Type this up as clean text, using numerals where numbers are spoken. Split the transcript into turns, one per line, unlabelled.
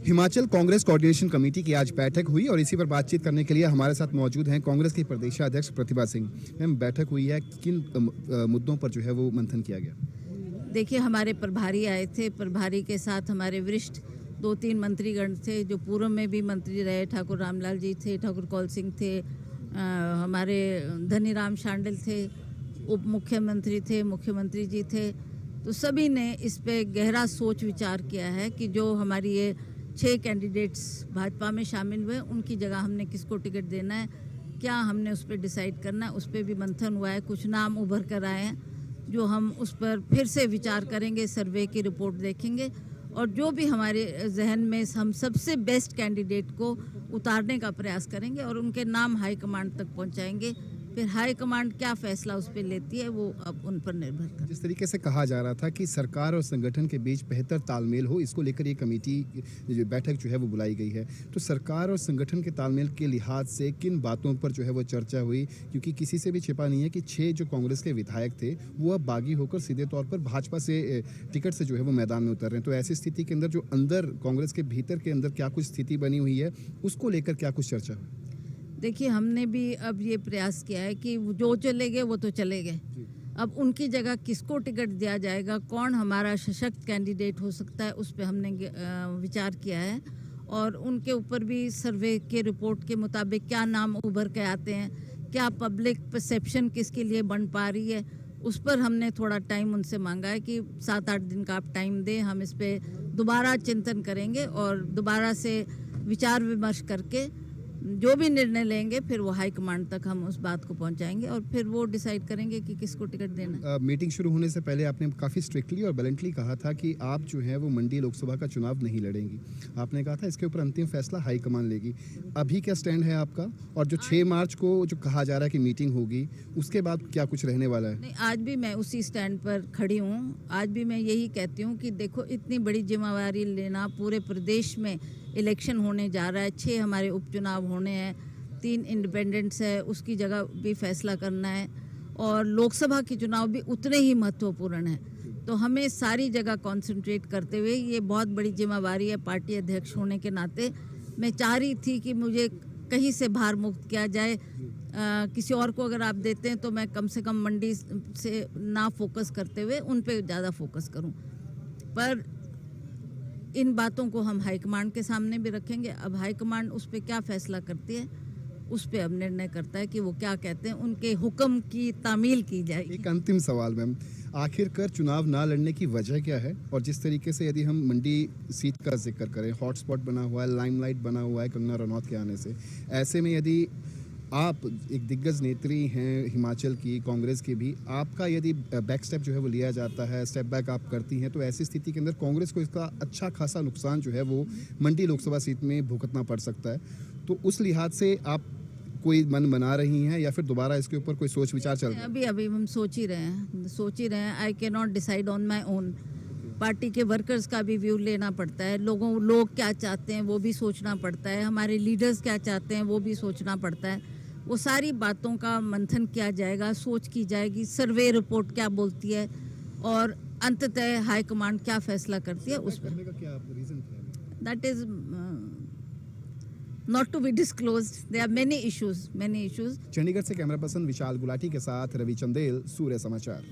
Himachal Congress coordination committee की आज बैठक हुई और इसी पर बातचीत करने के लिए हमारे साथ मौजूद हैं कांग्रेस के प्रदेशाध्यक्ष प्रतिभा सिंह। मैम, बैठक हुई है, किन मुद्दों पर जो है वो मंथन किया गया?
देखिए, हमारे प्रभारी आए थे। प्रभारी के साथ हमारे वरिष्ठ 2-3 मंत्रीगण थे जो पूर्व में भी मंत्री रहे। ठाकुर रामलाल जी थे, ठाकुर कौल सिंह थे, हमारे धनीराम शांडिल थे, उप मुख्यमंत्री थे, मुख्यमंत्री जी थे। तो सभी ने इस पे गहरा सोच विचार किया है कि जो हमारी ये 6 कैंडिडेट्स भाजपा में शामिल हुए उनकी जगह हमने किसको टिकट देना है, क्या हमने उस पर डिसाइड करना है। उस पर भी मंथन हुआ है। कुछ नाम उभर कर आए हैं जो हम उस पर फिर से विचार करेंगे, सर्वे की रिपोर्ट देखेंगे और जो भी हमारे जहन में हम सबसे बेस्ट कैंडिडेट को उतारने का प्रयास करेंगे और उनके नाम हाई कमांड तक पहुंचाएंगे। फिर हाई कमांड क्या फैसला उस पर लेती है वो अब उन पर निर्भर करता है।
जिस तरीके से कहा जा रहा था कि सरकार और संगठन के बीच बेहतर तालमेल हो, इसको लेकर ये कमेटी जो बैठक जो है वो बुलाई गई है, तो सरकार और संगठन के तालमेल के लिहाज से किन बातों पर जो है वो चर्चा हुई? क्योंकि किसी से भी छिपा नहीं है कि 6 जो कांग्रेस के विधायक थे वो अब बागी होकर सीधे तौर पर भाजपा से टिकट से जो है वो मैदान में उतर रहे हैं। तो ऐसी स्थिति के अंदर जो अंदर कांग्रेस के भीतर के अंदर क्या कुछ स्थिति बनी हुई है, उसको लेकर क्या कुछ चर्चा हुई?
देखिए, हमने भी अब ये प्रयास किया है कि जो चले गए वो तो चले गए। अब उनकी जगह किसको टिकट दिया जाएगा, कौन हमारा सशक्त कैंडिडेट हो सकता है, उस पर हमने विचार किया है और उनके ऊपर भी सर्वे के रिपोर्ट के मुताबिक क्या नाम उभर के आते हैं, क्या पब्लिक परसेप्शन किसके लिए बन पा रही है, उस पर हमने थोड़ा टाइम उनसे मांगा है कि 7-8 दिन का आप टाइम दें। हम इस पर दोबारा चिंतन करेंगे और दोबारा से विचार विमर्श करके जो भी निर्णय लेंगे फिर वो हाई कमांड तक हम उस बात को पहुंचाएंगे और फिर वो डिसाइड करेंगे कि किसको टिकट देना।
मीटिंग शुरू होने से पहले आपने काफ़ी स्ट्रिक्टली और बैलेंटली कहा था कि आप जो है वो मंडी लोकसभा का चुनाव नहीं लड़ेंगी। आपने कहा था इसके ऊपर अंतिम फैसला हाई कमान लेगी। अभी क्या स्टैंड है आपका? और जो 6 मार्च को जो कहा जा रहा है कि मीटिंग होगी, उसके बाद क्या कुछ रहने वाला है?
नहीं, आज भी मैं उसी स्टैंड पर खड़ी हूँ। आज भी मैं यही कहती हूँ कि देखो, इतनी बड़ी जिम्मेवारी लेना, पूरे प्रदेश में इलेक्शन होने जा रहा है, 6 हमारे उपचुनाव होने हैं, 3 इंडिपेंडेंट्स है, उसकी जगह भी फैसला करना है और लोकसभा के चुनाव भी उतने ही महत्वपूर्ण है। तो हमें सारी जगह कंसंट्रेट करते हुए, ये बहुत बड़ी जिम्मेवारी है पार्टी अध्यक्ष होने के नाते। मैं चाह रही थी कि मुझे कहीं से भार मुक्त किया जाए। किसी और को अगर आप देते हैं तो मैं कम से कम मंडी से ना फोकस करते हुए उन पे ज़्यादा फोकस करूं। पर इन बातों को हम हाईकमांड के सामने भी रखेंगे। अब हाईकमांड उस पर क्या फैसला करती है, उस पर अब निर्णय करता है कि वो क्या कहते हैं, उनके हुक्म की तामील की जाएगी।
एक अंतिम सवाल मैम, आखिरकार चुनाव ना लड़ने की वजह क्या है? और जिस तरीके से यदि हम मंडी सीट का जिक्र करें, हॉटस्पॉट बना हुआ है, लाइमलाइट बना हुआ है कंगना रनौत के आने से, ऐसे में यदि आप एक दिग्गज नेत्री हैं हिमाचल की, कांग्रेस की भी, आपका यदि बैक स्टेप जो है वो लिया जाता है, स्टेप बैक आप करती हैं, तो ऐसी स्थिति के अंदर कांग्रेस को इसका अच्छा खासा नुकसान जो है वो मंडी लोकसभा सीट में भुगतना पड़ सकता है। तो उस लिहाज से आप कोई मन बना रही हैं या फिर दोबारा इसके ऊपर कोई सोच विचार चल रहा है?
अभी हम सोच ही रहे हैं। I can not decide on my own. Party के वर्कर्स का भी व्यू लेना पड़ता है, लोग क्या चाहते हैं वो भी सोचना पड़ता है, हमारे लीडर्स क्या चाहते हैं वो भी सोचना पड़ता है। वो सारी बातों का मंथन किया जाएगा, सोच की जाएगी, सर्वे रिपोर्ट क्या बोलती है और अंततः हाई कमांड क्या फैसला करती है उस पर। That is not to be disclosed. There are many issues.
Chandigarh से कैमरा पर्सन विशाल गुलाटी के साथ रवि चंदेल, सूर्य समाचार।